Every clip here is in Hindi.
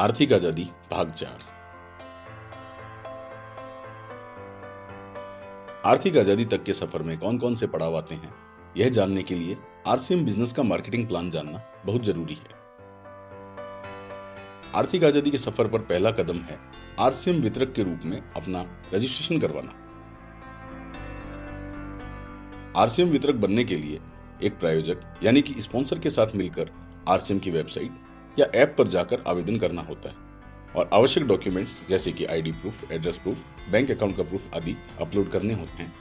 आर्थिक आजादी भाग 4। आर्थिक आजादी तक के सफर में कौन कौन से पड़ाव आते हैं, यह जानने के लिए आरसीएम बिजनेस का मार्केटिंग प्लान जानना बहुत जरूरी है। आर्थिक आजादी के सफर पर पहला कदम है आरसीएम वितरक के रूप में अपना रजिस्ट्रेशन करवाना। आरसीएम वितरक बनने के लिए एक प्रायोजक यानी कि स्पॉन्सर के साथ मिलकर आरसीएम की वेबसाइट या ऐप पर जाकर आवेदन करना होता है और आवश्यक डॉक्यूमेंट्स जैसे कि ID proof, address proof, bank account का प्रूफ आदि अपलोड करने होते हैं।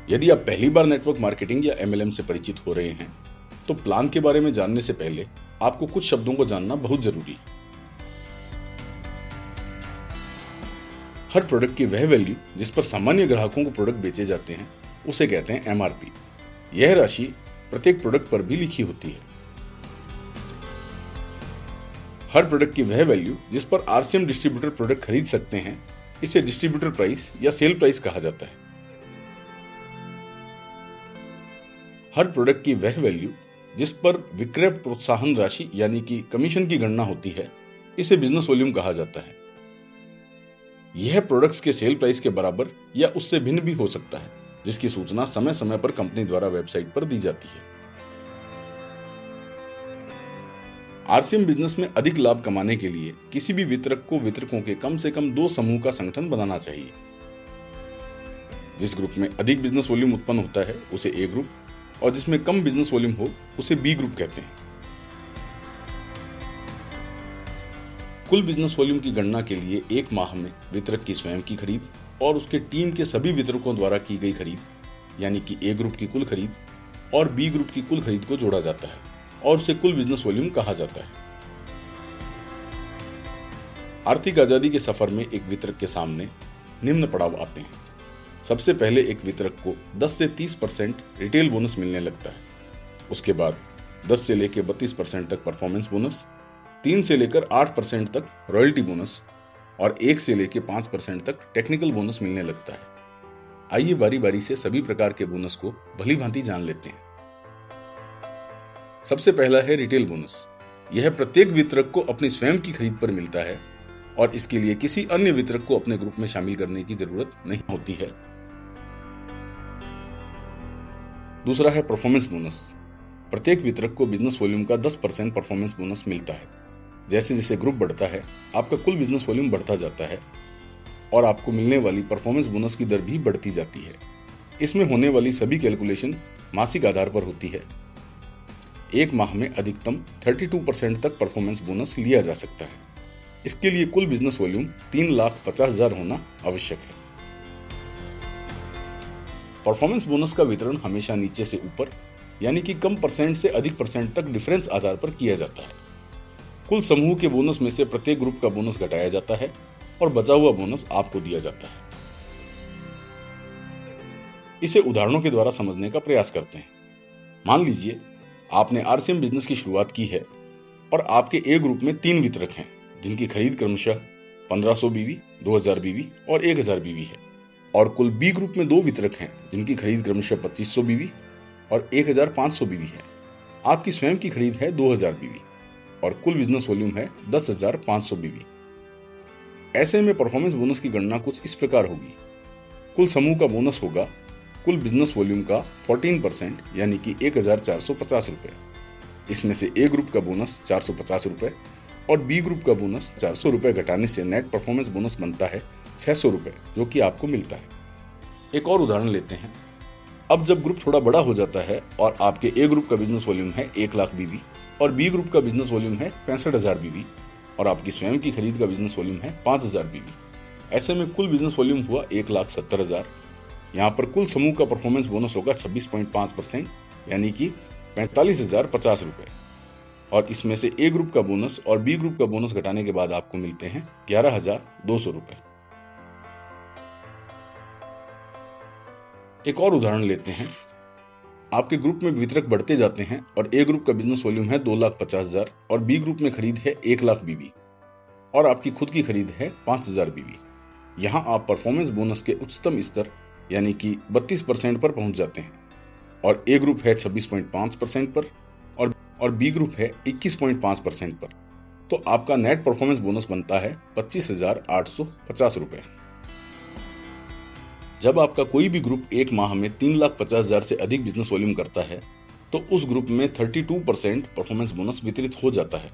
यदि आप पहली बार नेटवर्क मार्केटिंग या एमएलएम से परिचित हो रहे हैं तो प्लान के बारे में जानने से पहले आपको कुछ शब्दों को जानना बहुत जरूरी है। हर प्रोडक्ट की वह वैल्यू जिस पर सामान्य ग्राहकों को प्रोडक्ट बेचे जाते हैं उसे कहते हैं एमआरपी। यह राशि प्रत्येक प्रोडक्ट पर भी लिखी होती है। हर प्रोडक्ट की वह वैल्यू जिस पर आरसीएम डिस्ट्रीब्यूटर प्रोडक्ट खरीद सकते हैं इसे डिस्ट्रीब्यूटर प्राइस या सेल प्राइस कहा जाता है। हर प्रोडक्ट की वह वैल्यू जिस पर विक्रय प्रोत्साहन राशि यानी कि कमीशन की गणना होती है इसे बिजनेस वॉल्यूम कहा जाता है। यह प्रोडक्ट्स के सेल प्राइस के बराबर या उससे भिन्न भी हो सकता है, जिसकी सूचना समय समय पर कंपनी द्वारा वेबसाइट पर दी जाती है। आरसीएम बिजनेस में अधिक लाभ कमाने के लिए किसी भी वितरक को वितरकों के कम से कम 2 समूह का संगठन बनाना चाहिए। जिस ग्रुप में अधिक बिजनेस वॉल्यूम उत्पन्न होता है उसे ए ग्रुप और जिसमें कम बिजनेस वॉल्यूम हो उसे बी ग्रुप कहते हैं। कुल बिजनेस वॉल्यूम की गणना के लिए एक माह में वितरक की स्वयं की खरीद और उसके टीम के सभी वितरकों द्वारा की गई खरीद यानी कि ए ग्रुप की कुल खरीद और बी ग्रुप की कुल खरीद को जोड़ा जाता है और उसे कुल बिजनेस वॉल्यूम कहा जाता है। आर्थिक आजादी के सफर में एक वितरक के सामने निम्न पड़ाव आते हैं। सबसे पहले एक वितरक को 10 से 30% रिटेल बोनस मिलने लगता है। उसके बाद 10 से लेकर 32% तक परफॉर्मेंस बोनस, 3 से लेकर 8% तक रॉयल्टी बोनस और 1 से लेकर 5% तक टेक्निकल बोनस मिलने लगता है। आइए बारी बारी से सभी प्रकार के बोनस को भली भांति जान लेते हैं। सबसे पहला है रिटेल बोनस। यह प्रत्येक वितरक को अपनी स्वयं की खरीद पर मिलता है और इसके लिए किसी अन्य वितरक को अपने ग्रुप में शामिल करने की जरूरत नहीं होती है। दूसरा है परफॉर्मेंस बोनस। प्रत्येक वितरक को बिजनेस वॉल्यूम का 10% परफॉर्मेंस बोनस मिलता है। जैसे जैसे ग्रुप बढ़ता है आपका कुल बिजनेस वॉल्यूम बढ़ता जाता है और आपको मिलने वाली परफॉर्मेंस बोनस की दर भी बढ़ती जाती है। इसमें होने वाली सभी कैलकुलेशन मासिक आधार पर होती है। एक माह में अधिकतम 32% तक परफॉर्मेंस बोनस लिया जा सकता है। इसके लिए कुल बिजनेस वॉल्यूम 3,50,000 होना आवश्यक है। परफॉर्मेंस बोनस का वितरण हमेशा नीचे से ऊपर यानी कि कम परसेंट से अधिक परसेंट तक डिफरेंस आधार पर किया जाता है। कुल समूह के बोनस में से प्रत्येक ग्रुप का बोनस घटाया जाता है और बचा हुआ बोनस आपको दिया जाता है। इसे उदाहरणों के द्वारा समझने का प्रयास करते हैं। मान लीजिए आपने आरसीएम बिजनेस की शुरुआत की है और आपके ए ग्रुप में 3 वितरक हैं जिनकी खरीद क्रमशः 1500 बीवी, 2000 बीवी और 1000 बीवी है और कुल बी ग्रुप में 2 वितरक हैं जिनकी खरीद क्रमशः 2500 बीवी और 1500 बीवी है। आपकी स्वयं की खरीद है 2000 बीवी और कुल बिजनेस वॉल्यूम है 10,500 बीवी। ऐसे में परफॉर्मेंस बोनस की गणना कुछ इस प्रकार होगी। कुल समूह का बोनस होगा कुल बिजनेस वॉल्यूम का 14% यानी कि 1450 रुपए। इसमें से ए ग्रुप का बोनस 450 रुपए और बी ग्रुप का बोनस 400 रुपए घटाने से नेट परफॉर्मेंस बोनस बनता है 600 रुपए, जो कि आपको मिलता है। एक और उदाहरण लेते हैं। अब जब ग्रुप थोड़ा बड़ा हो जाता है और आपके ए ग्रुप का बिजनेस वॉल्यूम है 1 लाख बीवी और बी ग्रुप का बिजनेस वॉल्यूम है 65,000 बीवी और आपकी स्वयं की खरीद का बिजनेस वॉल्यूम है 5,000 बीवी। ऐसे में कुल बिजनेस वॉल्यूम हुआ 1,70,000। यहाँ पर कुल समूह का परफॉर्मेंस बोनस होगा 26.5% यानी कि 45,050 रुपए और इसमें से ए ग्रुप का बोनस और बी ग्रुप का बोनस घटाने के बाद आपको मिलते हैं 11,200 रुपए। एक और उदाहरण लेते हैं। आपके ग्रुप में वितरक बढ़ते जाते हैं और ए ग्रुप का बिजनेस वॉल्यूम है 2,50,000 और बी ग्रुप में खरीद है 1 लाख बीवी और आपकी खुद की खरीद है 5,000 बीवी। यहां आप परफॉर्मेंस बोनस के उच्चतम स्तर यानी कि 32% पर पहुंच जाते हैं और ए ग्रुप है 26.5% पर और बी ग्रुप है 21.5% पर। तो आपका नेट परफॉर्मेंस बोनस बनता है 25,850 रुपए। जब आपका कोई भी ग्रुप एक माह में 3,50,000 से अधिक बिजनेस वॉल्यूम करता है तो उस ग्रुप में 32% परफॉर्मेंस बोनस वितरित हो जाता है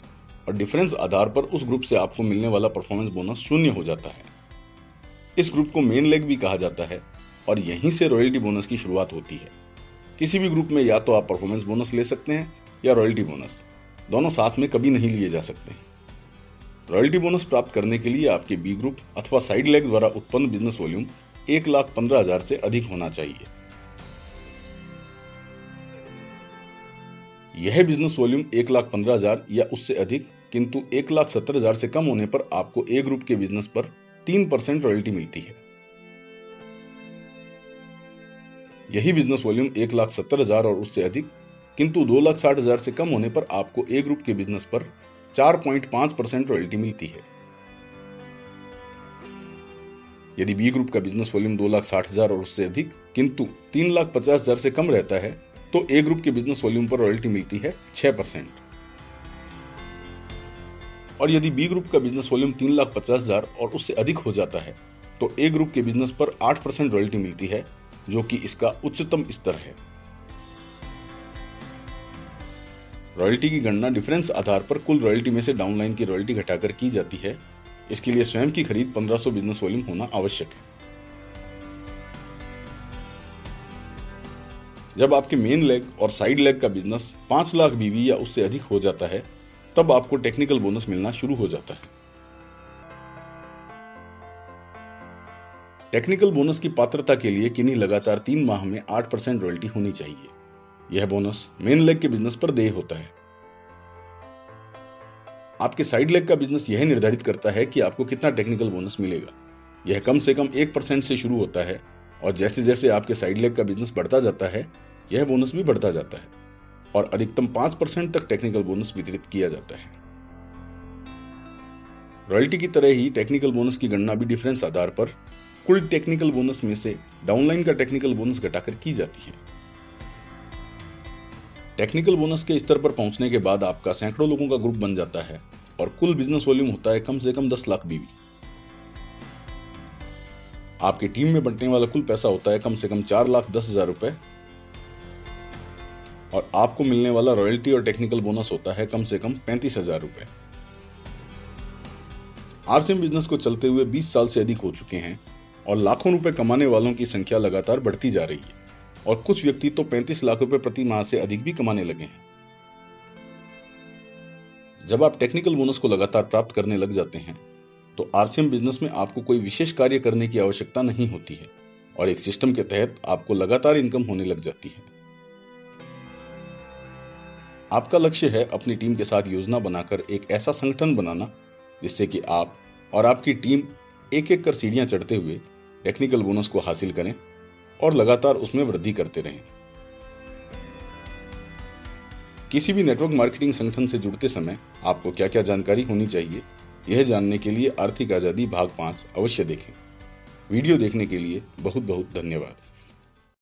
और डिफरेंस आधार पर उस ग्रुप से आपको मिलने वाला परफॉर्मेंस बोनस शून्य हो जाता है। इस ग्रुप को मेन लेग भी कहा जाता है और यहीं से रॉयल्टी बोनस की शुरुआत होती है। किसी भी ग्रुप में या तो आप परफॉर्मेंस बोनस ले सकते हैं या रॉयल्टी बोनस, दोनों साथ में कभी नहीं लिए जा सकते। रॉयल्टी बोनस प्राप्त करने के लिए आपके बी ग्रुप अथवा साइड लेग द्वारा उत्पन्न बिजनेस वॉल्यूम 1,15,000 से अधिक होना चाहिए। यह बिजनेस वॉल्यूम 1,15,000 या उससे अधिक किंतु 1,70,000 से कम होने पर आपको ए ग्रुप के बिजनेस पर 3% रॉयल्टी मिलती है। यही बिजनेस वॉल्यूम 1,70,000 और उससे अधिक किंतु 2,60,000 से कम होने पर आपको ए ग्रुप के बिजनेस पर 4.5% रॉयल्टी मिलती है। यदि बी ग्रुप का बिजनेस वॉल्यूम 2,60,000 और उससे अधिक किंतु 3,50,000 से कम रहता है तो ए ग्रुप के बिजनेस वॉल्यूम पर रॉयल्टी मिलती है 6%। और यदि बी ग्रुप का बिजनेस वॉल्यूम 3,50,000 और उससे अधिक हो जाता है तो ए ग्रुप के बिजनेस पर 8% रॉयल्टी मिलती है, जो कि इसका उच्चतम स्तर है। रॉयल्टी की गणना डिफरेंस आधार पर कुल रॉयल्टी में से डाउनलाइन की रॉयल्टी घटाकर की जाती है। इसके लिए स्वयं की खरीद 1500 बिजनेस वॉल्यूम होना आवश्यक है। जब आपके मेन लेग और साइड लेग का बिजनेस 5 लाख बीवी या उससे अधिक हो जाता है तब आपको टेक्निकल बोनस मिलना शुरू हो जाता है। टेक्निकल बोनस की पात्रता के लिए किन्हीं लगातार 3 माह में 8% रॉयल्टी होनी चाहिए। यह बोनस मेन लेग के बिजनेस पर देय होता है। आपके साइड लेग का बिजनेस यह निर्धारित करता है कि आपको कितना टेक्निकल बोनस मिलेगा। यह कम से कम 1% से शुरू होता है और जैसे जैसे आपके साइड लेग का बिजनेस बढ़ता जाता है यह बोनस भी बढ़ता जाता है और अधिकतम 5% तक टेक्निकल बोनस वितरित किया जाता है। रॉयल्टी की तरह ही टेक्निकल बोनस की गणना भी डिफरेंस आधार पर कुल टेक्निकल बोनस में से डाउनलाइन का टेक्निकल बोनस घटाकर की जाती है। टेक्निकल बोनस के स्तर पर पहुंचने के बाद आपका सैकड़ों लोगों का ग्रुप बन जाता है और कुल बिजनेस वॉल्यूम होता है कम से कम 10 लाख बीवी। आपकी टीम में बंटने वाला कुल पैसा होता है कम से कम 4,10,000 रुपए और आपको मिलने वाला रॉयल्टी और टेक्निकल बोनस होता है कम से कम 35,000 रुपए। आरसीएम बिजनेस को चलते हुए 20 साल से अधिक हो चुके हैं और लाखों रुपए कमाने वालों की संख्या लगातार बढ़ती जा रही है और कुछ व्यक्ति तो 35 लाख रुपए प्रति माह से अधिक भी कमाने लगे हैं। जब आप टेक्निकल बोनस को लगातार प्राप्त करने लग जाते हैं तो आरसीएम बिजनेस में आपको कोई विशेष कार्य करने की आवश्यकता नहीं होती है और एक सिस्टम के तहत आपको लगातार इनकम होने लग जाती है। आपका लक्ष्य है अपनी टीम के साथ योजना बनाकर एक ऐसा संगठन बनाना जिससे कि आप और आपकी टीम एक एक कर सीढ़ियां चढ़ते हुए टेक्निकल बोनस को हासिल करें और लगातार उसमें वृद्धि करते रहें। किसी भी नेटवर्क मार्केटिंग संगठन से जुड़ते समय आपको क्या क्या जानकारी होनी चाहिए, यह जानने के लिए आर्थिक आजादी भाग 5 अवश्य देखें। वीडियो देखने के लिए बहुत बहुत धन्यवाद।